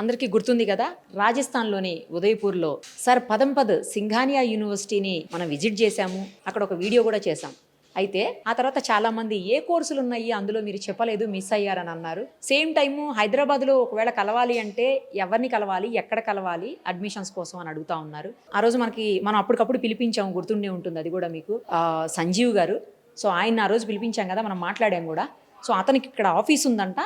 అందరికీ గుర్తుంది కదా, రాజస్థాన్లోని ఉదయ్పూర్లో సర్ పదంపద్ సింఘానియా యూనివర్సిటీని మనం విజిట్ చేశాము. అక్కడ ఒక వీడియో కూడా చేశాం. అయితే ఆ తర్వాత చాలామంది ఏ కోర్సులు ఉన్నాయి అందులో మీరు చెప్పలేదు, మిస్ అయ్యారని అన్నారు. సేమ్ టైము హైదరాబాద్లో ఒకవేళ కలవాలి అంటే ఎవరిని కలవాలి, ఎక్కడ కలవాలి అడ్మిషన్స్ కోసం అని అడుగుతా ఉన్నారు. ఆ రోజు మనం అప్పటికప్పుడు పిలిపించాము, గుర్తుండే ఉంటుంది అది కూడా మీకు, సంజీవ్ గారు. సో ఆయన ఆ రోజు పిలిపించాం కదా, మనం మాట్లాడాం కూడా. సో అతనికి ఇక్కడ ఆఫీస్ ఉందంట.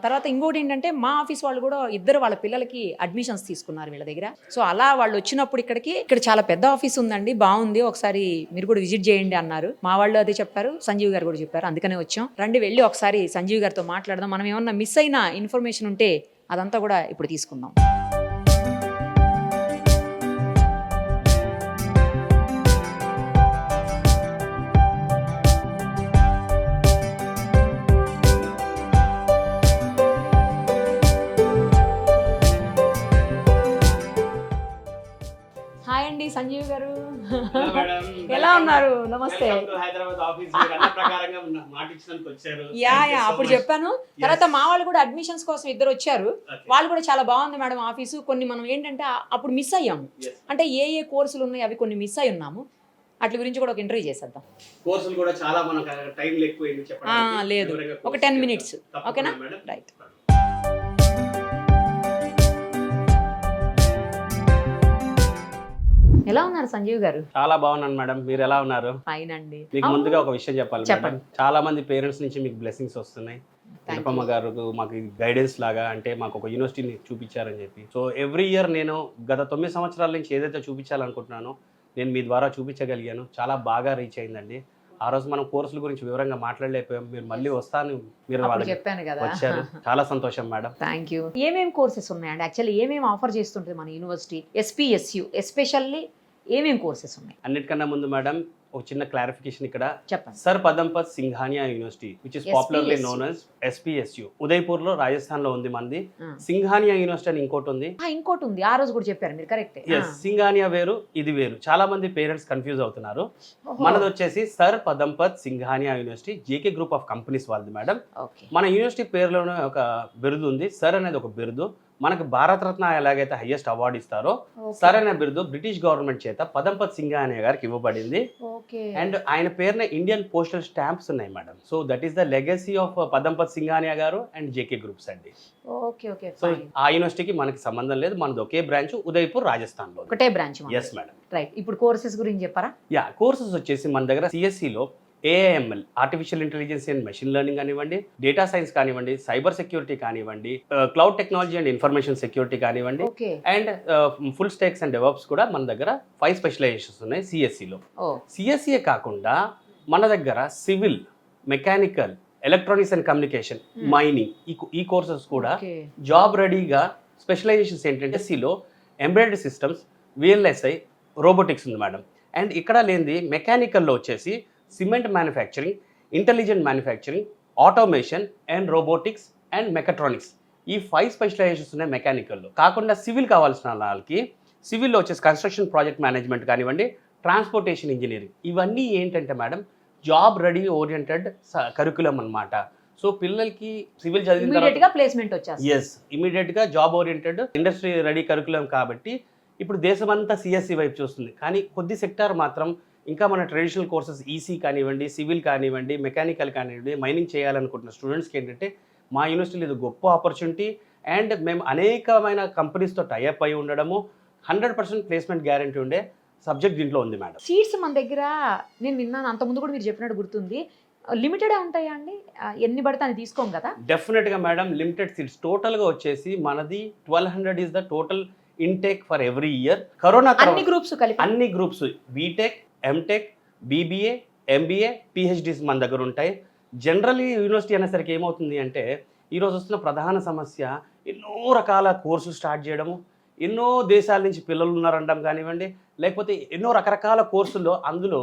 తర్వాత ఇంకోటి ఏంటంటే మా ఆఫీస్ వాళ్ళు కూడా ఇద్దరు వాళ్ళ పిల్లలకి అడ్మిషన్స్ తీసుకున్నారు వీళ్ళ దగ్గర. సో అలా వాళ్ళు వచ్చినప్పుడు ఇక్కడ చాలా పెద్ద ఆఫీస్ ఉందండి, బాగుంది, ఒకసారి మీరు కూడా విజిట్ చేయండి అన్నారు. మా వాళ్ళు అదే చెప్పారు, సంజీవ్ గారు కూడా చెప్పారు, అందుకనే వచ్చాం. రండి వెళ్ళి ఒకసారి సంజీవ్ గారితో మాట్లాడదాం. మనం ఏమన్నా మిస్ అయిన ఇన్ఫర్మేషన్ ఉంటే అదంతా కూడా ఇప్పుడు తీసుకుందాం. హాయ్ అండి సంజీవ్ గారు, ఎలా ఉన్నారు? నమస్తే. యా అప్పుడు చెప్పాను. తర్వాత మా వాళ్ళు కూడా అడ్మిషన్స్ కోసం ఇద్దరు వచ్చారు. వాళ్ళు కూడా చాలా బాగుంది మేడం ఆఫీసు. కొన్ని మనం ఏంటంటే అప్పుడు మిస్ అయ్యాము, అంటే ఏ కోర్సులు ఉన్నాయి అవి కొన్ని మిస్ అయి ఉన్నాము. అట్ల గురించి కూడా ఒక ఇంటర్వ్యూ చేసేద్దాం. కోర్సులు కూడా చాలా మనకు టైం ఎక్కువైంది చెప్పడానికి. లేదు, ఒక 10 minutes ఓకేనా? రైట్. ఎలా ఉన్నారు సంజీవ్ గారు? చాలా బాగున్నాను మేడం, మీరు ఎలా ఉన్నారు? ఫైన్ అండి. మీకు ముందుగా ఒక విషయం చెప్పాలి మేడం. చాలా మంది పేరెంట్స్ నుంచి మీకు బ్లెస్సింగ్స్ వస్తున్నాయి. నిరుపమ్మ గారు మాకు గైడెన్స్ లాగా, అంటే మాకు ఒక యూనివర్సిటీని చూపించారని చెప్పి. సో ఎవ్రీ ఇయర్ నేను గత 9 సంవత్సరాల నుంచి ఏదైతే చూపించాలనుకుంటున్నానో నేను మీ ద్వారా చూపించగలిగాను. చాలా బాగా రీచ్ అయిందండి. ఆ రోజు మనం కోర్సుల గురించి వివరంగా మాట్లాడలేకపోయాం. మీరు మళ్ళీ వస్తాను మీరు చెప్పాను కదా, వచ్చారు. చాలా సంతోషం మేడం. Thank you. ఏమేమి కోర్సెస్ ఉన్నాయండి? యాక్చువల్లీ ఏమేమి ఆఫర్ చేస్తుంటుంది మన యూనివర్సిటీ? SPSU ఎస్పెషల్లీ ఏమేమి కోర్సెస్ ఉన్నాయి? అన్నిటికన్నా ముందు మేడం ఒక చిన్న క్లారిఫికేషన్ ఇక్కడ. చెప్పండి. Sir Padampat Singhania university which is popularly known as SPSU. Udaipur లో రాజస్థాన్ లో ఉంది మనది. సింఘానియా యూనివర్సిటీ అని ఇంకోటి ఉంది. ఇంకోటి ఉంది, ఆ రోజు కూడా చెప్పారు మీరు, కరెక్ట్. సింఘానియా వేరు, ఇది వేరు. చాలా మంది పేరెంట్స్ కన్ఫ్యూజ్ అవుతున్నారు. మనది వచ్చేసి sir Padampat Singhania university, JK group of companies వాళ్ళది మేడం. మన యూనివర్సిటీ పేరులోనే ఒక బిరుదు ఉంది. సర్ అనేది ఒక బిరుదు. మనకు భారతరత్న ఎలాగైతే హైయెస్ట్ అవార్డు ఇస్తారో, సర్ అనే బిరుదు బ్రిటిష్ గవర్నమెంట్ చేత పదంపద్ సింఘానియా గారికి ఇవ్వబడింది. అండ్ ఆయన పేరున ఇండియన్ పోస్టల్ స్టాంప్స్ ఉన్నాయి madam. So that is the legacy of Padampat Singhania garu and JK groups అండి. సో ఆ యూనివర్సిటీకి మనకి సంబంధం లేదు, మనది ఒకే బ్రాంచ్, ఉదయ్పూర్ రాజస్థాన్ లో ఒకటే బ్రాంచ్. Yes madam. రైట్. ఇప్పుడు కోర్సెస్ గురించి చెప్పారా? యా, కోర్సెస్ వచ్చేసి మన దగ్గర CSE AIML artificial intelligence and machine learning కానివ్వండి, డేటా సైన్స్ కానివ్వండి, సైబర్ సెక్యూరిటీ కానివ్వండి, cloud technology and information security కానివ్వండి, and full stacks and develops కూడా మన దగ్గర 5 స్పెషలైజేషన్స్ ఉన్నాయి CSE. CSE కాకుండా మన దగ్గర civil, mechanical, electronics and communication, mining ఈ కోర్సెస్ కూడా జాబ్ రెడీగా స్పెషలైజేషన్స్ ఏంటంటే CSE embedded systems, VLSI, robotics ఉంది మేడం. అండ్ ఇక్కడ లేనిది మెకానికల్లో వచ్చేసి cement manufacturing, intelligent manufacturing, automation and robotics and mechatronics, ఈ 5 స్పెషలైజేషన్స్ ఉన్నాయి మెకానికల్లో. కాకుండా సివిల్ కావాల్సిన వాళ్ళకి సివిల్లో వచ్చేసి కన్స్ట్రక్షన్ ప్రాజెక్ట్ మేనేజ్మెంట్ కానివ్వండి, ట్రాన్స్పోర్టేషన్ ఇంజనీరింగ్, ఇవన్నీ ఏంటంటే madam job ready oriented curriculum అన్నమాట. సో పిల్లలకి సివిల్ చదివిన తర్వాత ప్లేస్మెంట్ వచ్చేస్తుంది. ఎస్, ఇమీడియట్గా job oriented industry ready curriculum. కాబట్టి ఇప్పుడు దేశమంతా CSE వైపు చూస్తుంది. కానీ కొద్ది సెక్టార్ మాత్రం ఇంకా మన ట్రెడిషనల్ కోర్సెస్ EC కానివ్వండి, సివిల్ కానివ్వండి, మెకానికల్ కానివ్వండి, మైనింగ్ చేయాలనుకుంటున్న స్టూడెంట్స్కి ఏంటంటే మా యూనివర్సిటీలో ఇది గొప్ప ఆపర్చునిటీ. అండ్ మేము అనేకమైన కంపెనీస్తో టైఅప్ అయి ఉండడము, 100% ప్లేస్మెంట్ గ్యారంటీ ఉండే సబ్జెక్ట్ దీంట్లో ఉంది మేడం. సీట్స్ మన దగ్గర నేను విన్నాను, అంతకుముందు కూడా మీరు చెప్పినట్టు గుర్తుంది, లిమిటెడ్ ఉంటాయా అండి? ఎన్ని పడితే అని తీసుకోం కదా? డెఫినెట్గా మేడం, లిమిటెడ్ సీట్స్. టోటల్గా వచ్చేసి మనది 1200 is the total intake for every year. Corona అన్ని గ్రూప్స్ కలిపి, అన్ని groups BTech, MTech, BBA, MBA, PhDs మన దగ్గర ఉంటాయి. జనరల్లీ యూనివర్సిటీ అనేసరికి ఏమవుతుంది అంటే ఈరోజు వస్తున్న ప్రధాన సమస్య ఎన్నో రకాల కోర్సులు స్టార్ట్ చేయడము, ఎన్నో దేశాల నుంచి పిల్లలు ఉన్నారనడం కానివ్వండి, లేకపోతే ఎన్నో రకరకాల కోర్సుల్లో అందులో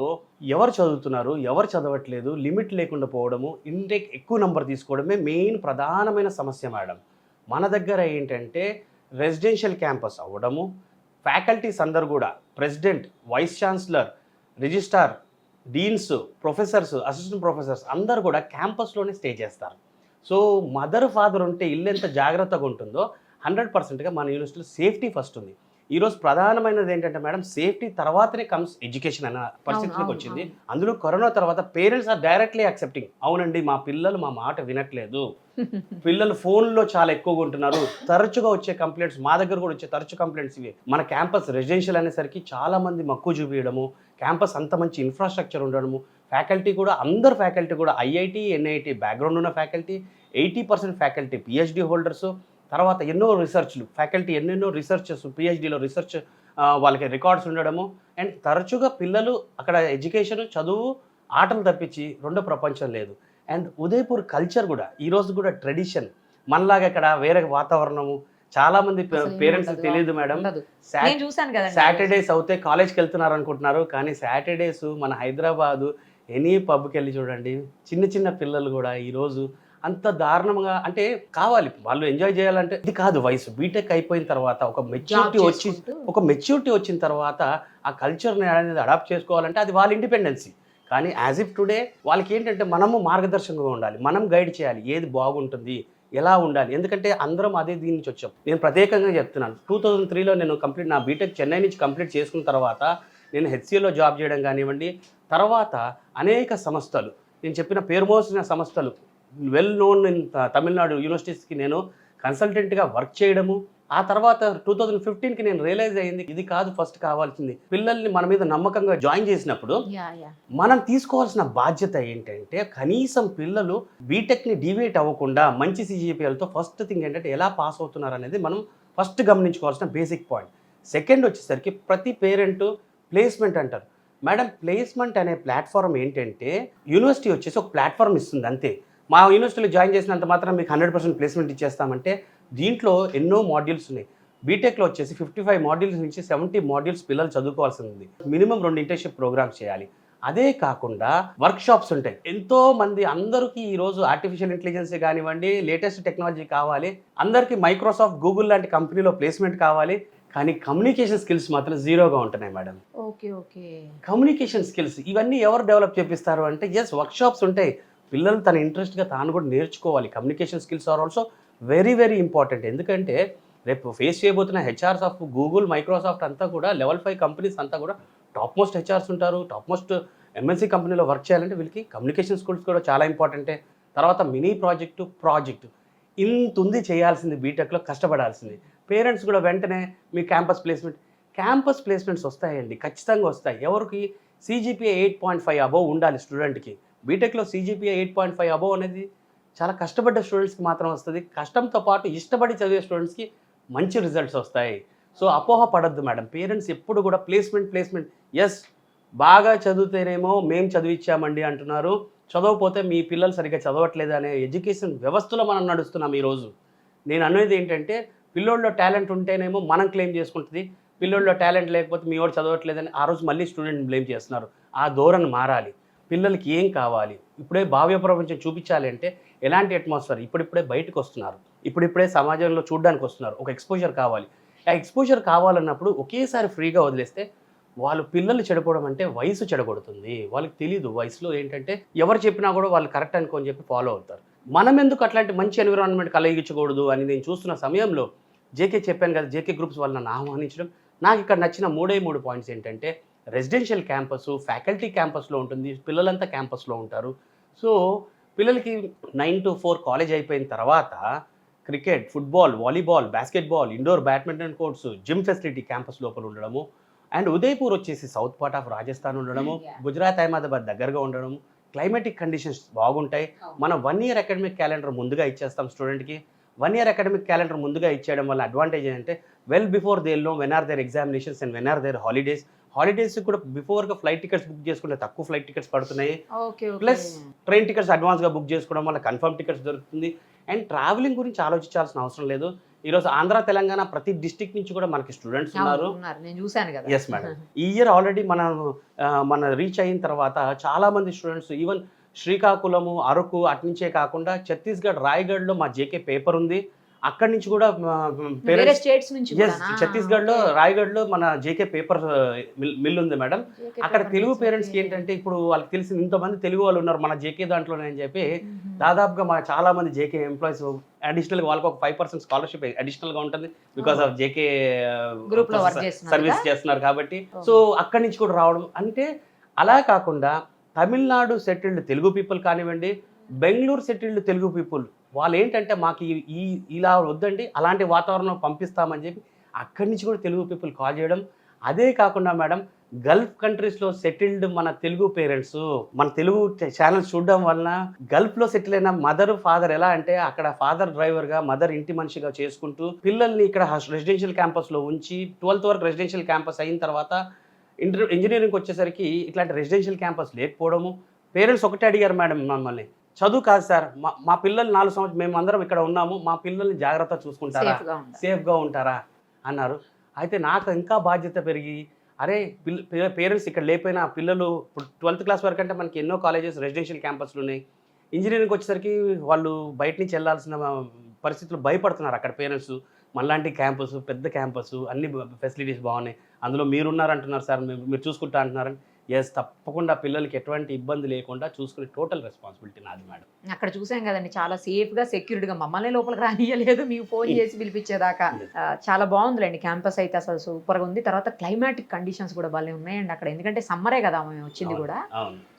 ఎవరు చదువుతున్నారు, ఎవరు చదవట్లేదు, లిమిట్ లేకుండా పోవడము, ఇంటేక్ ఎక్కువ నెంబర్ తీసుకోవడమే మెయిన్ ప్రధానమైన సమస్య మేడం. మన దగ్గర ఏంటంటే రెసిడెన్షియల్ క్యాంపస్ అవ్వడము, ఫ్యాకల్టీస్ అందరు కూడా president, vice chancellor, registrar, deans, professors, assistant professors అందరు కూడా క్యాంపస్లోనే స్టే చేస్తారు. సో మదర్ ఫాదర్ ఉంటే ఇల్లు ఎంత జాగ్రత్తగా ఉంటుందో 100%గా మన యూనివర్సిటీలో సేఫ్టీ ఫస్ట్ ఉంది. ఈరోజు ప్రధానమైనది ఏంటంటే మేడం, సేఫ్టీ తర్వాతనే కమ్స్ ఎడ్యుకేషన్ అన్న పరిస్థితికి వచ్చింది. అందులో కరోనా తర్వాత పేరెంట్స్ ఆర్ డైరెక్ట్లీ యాక్సెప్టింగ్. అవునండి, మా పిల్లలు మా మాట వినట్లేదు, పిల్లలు ఫోన్లో చాలా ఎక్కువగా ఉంటున్నారు. తరచుగా వచ్చే కంప్లైంట్స్, మా దగ్గర కూడా వచ్చే తరచు కంప్లైంట్స్ ఇవి. మన క్యాంపస్ రెసిడెన్షియల్ అనేసరికి చాలా మంది మక్కువ చూపించడము, క్యాంపస్ అంత మంచి ఇన్ఫ్రాస్ట్రక్చర్ ఉండడము, ఫ్యాకల్టీ కూడా అందరు ఫ్యాకల్టీ కూడా ఐఐటి ఎన్ఐటి బ్యాక్గ్రౌండ్ ఉన్న ఫ్యాకల్టీ, 80% ఫ్యాకల్టీ పిహెచ్డి హోల్డర్స్, తర్వాత ఎన్నో రీసెర్చ్లు ఫ్యాకల్టీ ఎన్నెన్నో రీసెర్చెస్ పిహెచ్డిలో రీసెర్చ్ వాళ్ళకి రికార్డ్స్ ఉండడము. అండ్ తరచుగా పిల్లలు అక్కడ ఎడ్యుకేషన్ చదువు ఆటలు తప్పించి రెండో ప్రపంచం లేదు. అండ్ ఉదయపూర్ కల్చర్ కూడా ఈరోజు కూడా ట్రెడిషన్ మనలాగా ఇక్కడ వేరే వాతావరణము. చాలా మంది పేరెంట్స్ తెలియదు మేడం, సాటర్డేస్ అవుతే కాలేజ్కి వెళ్తున్నారు అనుకుంటున్నారు, కానీ సాటర్డేస్ మన హైదరాబాదు ఎనీ పబ్కి వెళ్ళి చూడండి, చిన్న చిన్న పిల్లలు కూడా ఈరోజు అంత దారుణంగా, అంటే కావాలి వాళ్ళు ఎంజాయ్ చేయాలంటే ఇది కాదు వయసు. బీటెక్ అయిపోయిన తర్వాత ఒక మెచ్యూరిటీ వచ్చిన తర్వాత ఆ కల్చర్ని అనేది అడాప్ట్ చేసుకోవాలంటే అది వాళ్ళ ఇండిపెండెన్సీ. కానీ యాజ్ ఇఫ్ టుడే వాళ్ళకి ఏంటంటే మనము మార్గదర్శకంగా ఉండాలి, మనం గైడ్ చేయాలి ఏది బాగుంటుంది, ఎలా ఉండాలి. ఎందుకంటే అందరం అదే దీని నుంచి వచ్చాం. నేను ప్రత్యేకంగా చెప్తున్నాను, 2003లో నేను నా బీటెక్ చెన్నై నుంచి కంప్లీట్ చేసుకున్న తర్వాత నేను హెచ్సిఎల్లో జాబ్ చేయడం కానివ్వండి, తర్వాత అనేక సంస్థలు, నేను చెప్పిన పేరు మోసిన సంస్థలు, వెల్ నోన్ ఇన్ తమిళనాడు యూనివర్సిటీస్కి నేను కన్సల్టెంట్గా వర్క్ చేయడము. ఆ తర్వాత 2015కి నేను రియలైజ్ అయ్యింది, ఇది కాదు ఫస్ట్ కావాల్సింది. పిల్లల్ని మన మీద నమ్మకంగా జాయిన్ చేసినప్పుడు మనం తీసుకోవాల్సిన బాధ్యత ఏంటంటే కనీసం పిల్లలు బీటెక్ని డివేట్ అవ్వకుండా మంచి సిజిపిఎల్తో ఫస్ట్ థింగ్ ఏంటంటే ఎలా పాస్ అవుతున్నారు అనేది మనం ఫస్ట్ గమనించుకోవాల్సిన బేసిక్ పాయింట్. సెకండ్ వచ్చేసరికి ప్రతి పేరెంట్ ప్లేస్మెంట్ అంటారు. మేడం, ప్లేస్మెంట్ అనే ప్లాట్ఫామ్ ఏంటంటే యూనివర్సిటీ వచ్చేసి ఒక ప్లాట్ఫామ్ ఇస్తుంది అంతే. మా యూనివర్సిటీలో జాయిన్ చేసినంత మాత్రం మీకు 100% ప్లేస్మెంట్ ఇచ్చేస్తామంటే దీంట్లో ఎన్నో మాడ్యూల్స్ ఉన్నాయి. బీటెక్లో వచ్చేసి 55 మాడ్యూల్స్ నుంచి 70 మాడ్యూల్స్ పిల్లలు చదువుకోవాల్సి ఉంది. మినిమం 2 ఇంటర్న్షిప్ ప్రోగ్రామ్స్ చేయాలి. అదే కాకుండా వర్క్ షాప్స్ ఉంటాయి. ఎంతో మంది అందరికీ ఈరోజు ఆర్టిఫిషియల్ ఇంటెలిజెన్స్ కానివ్వండి, లేటెస్ట్ టెక్నాలజీ కావాలి, అందరికీ మైక్రోసాఫ్ట్ గూగుల్ లాంటి కంపెనీలో ప్లేస్మెంట్ కావాలి, కానీ కమ్యూనికేషన్ స్కిల్స్ మాత్రం జీరోగా ఉంటున్నాయి మేడం. కమ్యూనికేషన్ స్కిల్స్ ఇవన్నీ ఎవరు డెవలప్ చేపిస్తారు అంటే వర్క్ షాప్స్ ఉంటాయి. పిల్లలు తన ఇంట్రెస్ట్గా తాను కూడా నేర్చుకోవాలి. Communication skills are also very very important. ఎందుకంటే రేపు ఫేస్ చేయబోతున్న హెచ్ఆర్స్ ఆఫ్ గూగుల్, మైక్రోసాఫ్ట్ అంతా కూడా లెవెల్ 5 కంపెనీస్ అంతా కూడా టాప్ మోస్ట్ హెచ్ఆర్స్ ఉంటారు. టాప్ మోస్ట్ ఎంఎన్సీ కంపెనీలో వర్క్ చేయాలంటే వీళ్ళకి కమ్యూనికేషన్ స్కిల్స్ కూడా చాలా ఇంపార్టెంటే. తర్వాత మినీ ప్రాజెక్టు ఇంత ఉంది చేయాల్సింది, బీటెక్లో కష్టపడాల్సింది. పేరెంట్స్ కూడా వెంటనే మీ క్యాంపస్ ప్లేస్మెంట్స్ వస్తాయండి, ఖచ్చితంగా వస్తాయి. ఎవరికి CGPA 8.5 అబోవ్ ఉండాలి స్టూడెంట్కి. బీటెక్లో CGPA 8.5 అబోవ్ అనేది చాలా కష్టపడ్డ స్టూడెంట్స్కి మాత్రం వస్తుంది. కష్టంతో పాటు ఇష్టపడి చదివే స్టూడెంట్స్కి మంచి రిజల్ట్స్ వస్తాయి. సో అపోహ పడద్దు మేడం. పేరెంట్స్ ఎప్పుడు కూడా ప్లేస్మెంట్ బాగా చదివితేనేమో మేము చదివించామండి అంటున్నారు, చదవకపోతే మీ పిల్లలు సరిగ్గా చదవట్లేదు అనే ఎడ్యుకేషన్ వ్యవస్థలో మనం నడుస్తున్నాం ఈరోజు. నేను అనేది ఏంటంటే పిల్లోళ్ళలో టాలెంట్ ఉంటేనేమో మనం క్లెయిమ్ చేసుకుంటుంది, పిల్లోళ్ళలో టాలెంట్ లేకపోతే మీ వాడు చదవట్లేదని ఆ రోజు మళ్ళీ స్టూడెంట్ బ్లేమ్ చేస్తున్నారు. ఆ ధోరణి మారాలి. పిల్లలకి ఏం కావాలి, ఇప్పుడే భావ్య ప్రపంచం చూపించాలి అంటే ఎలాంటి అట్మాస్ఫియర్, ఇప్పుడిప్పుడే బయటకు వస్తున్నారు, ఇప్పుడిప్పుడే సమాజంలో చూడడానికి వస్తున్నారు, ఒక ఎక్స్పోజర్ కావాలి. ఆ ఎక్స్పోజర్ కావాలన్నప్పుడు ఒకేసారి ఫ్రీగా వదిలేస్తే వాళ్ళు పిల్లలు చెడిపోవడం అంటే వయసు చెడగొడుతుంది. వాళ్ళకి తెలీదు వయసులో ఏంటంటే ఎవరు చెప్పినా కూడా వాళ్ళు కరెక్ట్ అనుకోని చెప్పి ఫాలో అవుతారు. మనం ఎందుకు అట్లాంటి మంచి ఎన్విరాన్మెంట్ కలిగించకూడదు అని నేను చూస్తున్న సమయంలో జేకే చెప్పాను కదా, జేకే గ్రూప్స్ వాళ్ళు నన్ను ఆహ్వానించడం. నాకు ఇక్కడ నచ్చిన 3 పాయింట్స్ ఏంటంటే రెసిడెన్షియల్ క్యాంపస్, ఫ్యాకల్టీ క్యాంపస్లో ఉంటుంది, పిల్లలంతా క్యాంపస్లో ఉంటారు. సో పిల్లలకి 9 to 4 కాలేజ్ అయిపోయిన తర్వాత cricket, football, volleyball, basketball, indoor badminton courts, gym facility campus లోపల ఉండడము. అండ్ ఉదయపూర్ వచ్చేసి సౌత్ పార్ట్ ఆఫ్ రాజస్థాన్ ఉండడము, గుజరాత్ అహ్మదాబాద్ దగ్గరగా ఉండడము, క్లైమేటిక్ కండిషన్స్ బాగుంటాయి. మనం 1 year అకాడమిక్ క్యాలెండర్ ముందుగా ఇచ్చేస్తాం స్టూడెంట్కి. 1 year అకాడమిక్ క్యాలెండర్ ముందుగా ఇచ్చేయడం వల్ల అడ్వాంటేజ్ ఏంటంటే well before they know when are there examinations and when are there holidays కూడా బిఫోర్గా ఫ్లైట్ టికెట్స్ బుక్ చేసుకుంటే తక్కువ ఫ్లైట్ టికెట్స్ పడుతున్నాయి. ప్లస్ ట్రైన్ టికెట్స్ అడ్వాన్స్గా బుక్ చేసుకోవడం వల్ల కన్ఫర్మ్ టికెట్స్ దొరుకుతుంది. అండ్ ట్రావెలింగ్ గురించి ఆలోచించాల్సిన అవసరం లేదు. ఈరోజు ఆంధ్ర, తెలంగాణ ప్రతి డిస్ట్రిక్ట్ నుంచి కూడా మనకి స్టూడెంట్స్ ఉన్నారు. ఎస్ మేడం, ఈ ఇయర్ ఆల్రెడీ మన రీచ్ అయిన తర్వాత చాలా మంది స్టూడెంట్స్ ఈవెన్ శ్రీకాకుళము, అరకు అట్నుంచే కాకుండా ఛత్తీస్గఢ్, రాయ్గఢ్లో మా జేకే పేపర్ ఉంది. అక్కడి నుంచి కూడా ఛత్తీస్గఢ్లో, రాయ్గఢ్లో మన జేకే పేపర్ మిల్ ఉంది మేడం. అక్కడ తెలుగు పేరెంట్స్కి ఏంటంటే ఇప్పుడు వాళ్ళకి తెలిసిన ఇంతమంది తెలుగు వాళ్ళు ఉన్నారు మన జేకే దాంట్లోనే అని చెప్పి దాదాపుగా మా చాలా మంది జేకే ఎంప్లాయీస్ అడిషనల్గా వాళ్ళకి ఒక 5% స్కాలర్షిప్ అడిషనల్గా ఉంటుంది బికాస్ ఆఫ్ జేకే గ్రూప్ లో వర్క్ చేస్తున్నారు సర్వీస్ చేస్తున్నారు కాబట్టి. సో అక్కడి నుంచి కూడా రావడం అంటే అలా కాకుండా తమిళనాడు సెటిల్డ్ తెలుగు పీపుల్ కానివ్వండి, బెంగళూరు సెటిల్డ్ తెలుగు పీపుల్ వాళ్ళు ఏంటంటే మాకు ఇలా వద్దండి అలాంటి వాతావరణం పంపిస్తామని చెప్పి అక్కడి నుంచి కూడా తెలుగు పీపుల్ కాల్ చేయడం. అదే కాకుండా మేడం గల్ఫ్ కంట్రీస్లో సెటిల్డ్ మన తెలుగు పేరెంట్స్ మన తెలుగు ఛానల్స్ చూడడం వలన గల్ఫ్లో సెటిల్ అయిన మదర్ ఫాదర్ ఎలా అంటే అక్కడ ఫాదర్ డ్రైవర్గా మదర్ ఇంటి మనిషిగా చేసుకుంటూ పిల్లల్ని ఇక్కడ రెసిడెన్షియల్ క్యాంపస్లో ఉంచి 12th వరకు రెసిడెన్షియల్ క్యాంపస్ అయిన తర్వాత ఇంజనీరింగ్కి వచ్చేసరికి ఇట్లాంటి రెసిడెన్షియల్ క్యాంపస్ లేకపోవడము. పేరెంట్స్ ఒకటే అడిగారు మేడం మమ్మల్ని, చదువు కాదు సార్ మా పిల్లలు 4 సంవత్సరాలు మేము అందరం ఇక్కడ ఉన్నాము, మా పిల్లల్ని జాగ్రత్తగా చూసుకుంటారా, సేఫ్గా ఉంటారా అన్నారు. అయితే నాకు ఇంకా బాధ్యత పెరిగి అరే పేరెంట్స్ ఇక్కడ లేకపోయినా పిల్లలు ఇప్పుడు 12th క్లాస్ వరకు అంటే మనకి ఎన్నో కాలేజెస్ రెసిడెన్షియల్ క్యాంపస్లు ఉన్నాయి. ఇంజనీరింగ్కి వచ్చేసరికి వాళ్ళు బయట నుంచి వెళ్ళాల్సిన పరిస్థితులు భయపడుతున్నారు అక్కడ పేరెంట్స్. మనలాంటి క్యాంపస్ పెద్ద క్యాంపస్ అన్ని ఫెసిలిటీస్ బాగున్నాయి, అందులో మీరున్నారంటున్నారు సార్, మీరు చూసుకుంటా అంటున్నారని. ఎస్, తప్పకుండా పిల్లలకి ఎటువంటి ఇబ్బంది లేకుండా చూసుకునే టోటల్ రెస్పాన్సిబిలిటీ నాది మేడం. అక్కడ చూసాం కదండి, చాలా సేఫ్గా సెక్యూరిటీగా మమ్మల్ని లోపలికి రానియలేదు, మీకు ఫోన్ చేసి పిలిపించేదాకా. చాలా బాగుందిలేండి క్యాంపస్ అయితే, అసలు సూపర్గా ఉంది. తర్వాత క్లైమాటిక్ కండిషన్స్ కూడా భలే ఉన్నాయండి అక్కడ, ఎందుకంటే సమ్మరే కదా మేము వచ్చింది కూడా.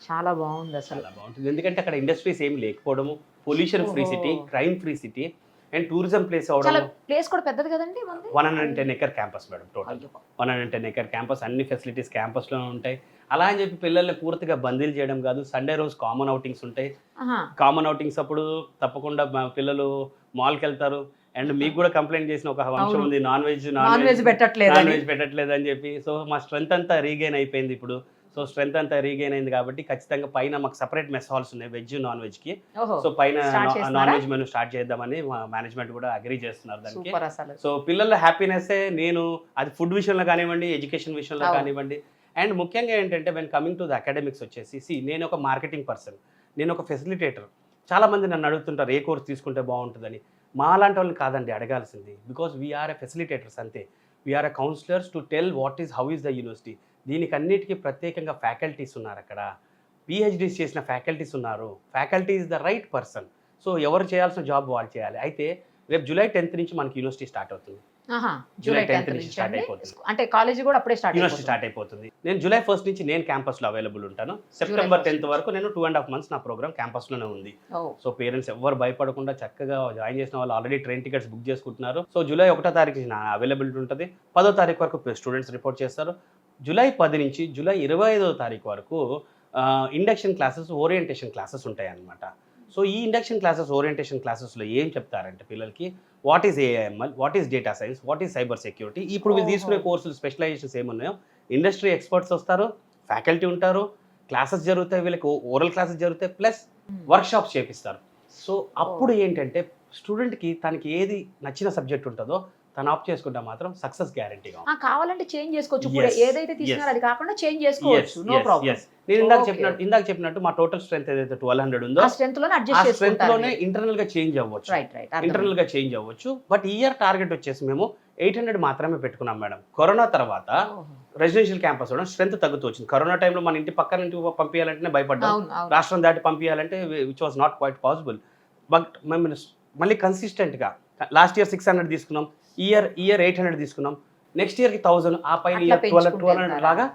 చాలా బాగుంది అసలు. చాలా బాగుంటుంది ఎందుకంటే అక్కడ ఇండస్ట్రీస్ ఏమి లేకపోవడము, pollution free city, crime free city and tourism place అవడం. ప్లేస్ కూడా పెద్దది కదండి, 110 acre campus madam total. 110 acre campus, అన్ని ఫెసిలిటీస్ క్యాంపస్లో ఉంటాయి. అలా అని చెప్పి పిల్లల్ని పూర్తిగా బందీలు చేయడం కాదు. సండే రోజు కామన్ అవుటింగ్స్ ఉంటాయి. కామన్ అవుటింగ్స్ అప్పుడు తప్పకుండా పిల్లలు మాల్కి వెళ్తారు. అండ్ మీకు కూడా కంప్లైంట్ చేసిన ఒక అంశం ఉంది, నాన్ వెజ్ పెట్టట్లేదు అని చెప్పి. సో మా స్ట్రెంత్ అంతా రీగెయిన్ అయిపోయింది ఇప్పుడు. సో స్ట్రెంత్ అంతా రీగెయిన్ అయింది కాబట్టి ఖచ్చితంగా పైన మాకు సపరేట్ మెస్ హాల్స్ ఉన్నాయి వెజ్ నాన్ వెజ్కి. సో పైన నాన్ వెజ్ మెనూ స్టార్ట్ చేద్దామని మా మేనేజ్మెంట్ కూడా అగ్రీ చేస్తున్నారు దానికి. సో పిల్లల హ్యాపీనెస్ నేను అది ఫుడ్ విషయంలో కానివ్వండి, ఎడ్యుకేషన్ విషయంలో కానివ్వండి. అండ్ ముఖ్యంగా ఏంటంటే when coming to the academics వచ్చేసి నేను ఒక మార్కెటింగ్ పర్సన్, నేను ఒక ఫెసిలిటేటర్. చాలామంది నన్ను అడుగుతుంటారు ఏ కోర్స్ తీసుకుంటే బాగుంటుందని. మా లాంటి వాళ్ళని కాదండి అడగాల్సింది, బికాస్ వీఆర్ ఎ ఫెసిలిటేటర్స్ అంతే. We are a counsellors to tell what is how is the university. దీనికి అన్నిటికీ ప్రత్యేకంగా ఫ్యాకల్టీస్ ఉన్నారు అక్కడ, పిహెచ్డీస్ చేసిన ఫ్యాకల్టీస్ ఉన్నారు. Faculty is the right person. So ఎవరు చేయాల్సిన జాబ్ వాళ్ళు చేయాలి. అయితే రేపు July 10th నుంచి మనకి యూనివర్సిటీ స్టార్ట్ అవుతుంది. July 10th నుంచి స్టార్ట్ అయిపోతుంది. అంటే కాలేజ్ కూడా అప్పుడే యూనివర్సిటీ స్టార్ట్ అయిపోతుంది. నేను July 1st నుంచి నేను క్యాంపస్లో అవైలబుల్ ఉంటాను. September 10th వరకు నేను 2.5 months నా ప్రోగ్రామ్ క్యాంపస్లోనే ఉంది. సో పేరెంట్స్ ఎవరు భయపడకుండా చక్కగా జాయిన్ చేసిన వాళ్ళు ఆల్రెడీ ట్రైన్ టికెట్స్ బుక్ చేసుకుంటున్నారు. సో July 1వ తారీఖు నా అవైలబిలిటీ ఉంటుంది. 10వ తారీఖు వరకు స్టూడెంట్స్ రిపోర్ట్ చేస్తారు. July 10 నుంచి July 25వ తారీఖు వరకు ఇండక్షన్ క్లాసెస్, ఓరియంటేషన్ క్లాసెస్ ఉంటాయి అన్నమాట. సో ఈ ఇండక్షన్ క్లాసెస్, ఓరియంటేషన్ క్లాసెస్లో ఏం చెప్తారంటే పిల్లలకి what is AIML, what is data science, what is cyber security. ఇప్పుడు వీళ్ళు తీసుకునే కోర్సులు స్పెషలైజేషన్స్ ఏమున్నాయో, ఇండస్ట్రీ ఎక్స్పర్ట్స్ వస్తారు, ఫ్యాకల్టీ ఉంటారు, క్లాసెస్ జరుగుతాయి, వీళ్ళకి ఓరల్ క్లాసెస్ జరుగుతాయి, ప్లస్ వర్క్షాప్స్ చేపిస్తారు. సో అప్పుడు ఏంటంటే స్టూడెంట్కి తనకి ఏది నచ్చిన సబ్జెక్ట్ ఉంటుందో తను ఆప్ చేసుకుంటే మాత్రం సక్సెస్ గ్యారంటీగా. కావాలంటే చేంజ్ చేసుకోవచ్చు, ఏదైతే తీసుకున్నారో అది కాకుండా చేంజ్ చేసుకోవచ్చు, నో ప్రాబ్లం. నేను ఇందాక చెప్పినట్టు మా టోటల్ స్ట్రెంత్ ఏదైతే 1200 ఉందో ఆ స్ట్రెంత్ లోనే ఇంటర్నల్ గా చేంజ్ అవ్వచ్చు, ఇంటర్నల్ గా చేంజ్ అవ్వచ్చు. బట్ ఈ ఇయర్ టార్గెట్ వచ్చేసి మేము 800 మాత్రమే పెట్టుకున్నాం మేడం. కరోనా తర్వాత రెసిడెన్షియల్ క్యాంపస్ స్ట్రెంత్ తగ్గుతూ వచ్చింది. కరోనా టైంలో మన ఇంటి పక్కన ఇంటికి పంపించాలంటే భయపడ్డాం, రాష్ట్రం దాటి పంపించాలంటే which was not quite possible. But మేము మళ్ళీ కన్సిస్టెంట్గా లాస్ట్ ఇయర్ 600 తీసుకున్నాం, ఇయర్ 800 తీసుకున్నాం, నెక్స్ట్ ఇయర్కి 1000, ఆ పైన ఇయర్ 1200 లాగా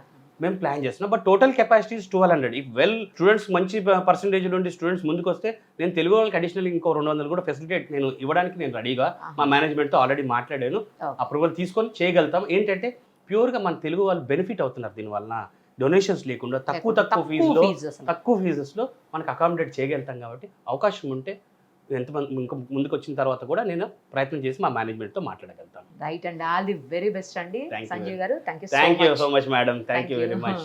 మేము ప్లాన్ చేస్తున్నాం. But total capacity 1200. If students మంచి పర్సంటేజ్ నుండి స్టూడెంట్స్ ముందుకు వస్తే నేను తెలుగు వాళ్ళకి అడిషనల్ ఇంకో 200 కూడా ఫెసిలిటేట్ నేను ఇవ్వడానికి నేను రెడీగా మా మేనేజ్మెంట్తో ఆల్రెడీ మాట్లాడాను. అప్రూవల్ తీసుకొని చేయగలుగుతాం. ఏంటంటే ప్యూర్గా మన తెలుగు వాళ్ళు బెనిఫిట్ అవుతున్నారు దీనివల్ల. డొనేషన్స్ లేకుండా తక్కువ ఫీజెస్లో మనకు అకామిడేట్ చేయగలుగుతాం. కాబట్టి అవకాశం ఉంటే ఎంతమంది ఇంకా ముందుకు వచ్చిన తర్వాత కూడా నేను ప్రయత్నం చేసి మా మేనేజ్మెంట్తో మాట్లాడగలుగుతాను. Right and all the very best అండి Sanjay garu. Thank you so much madam. Thank you very much.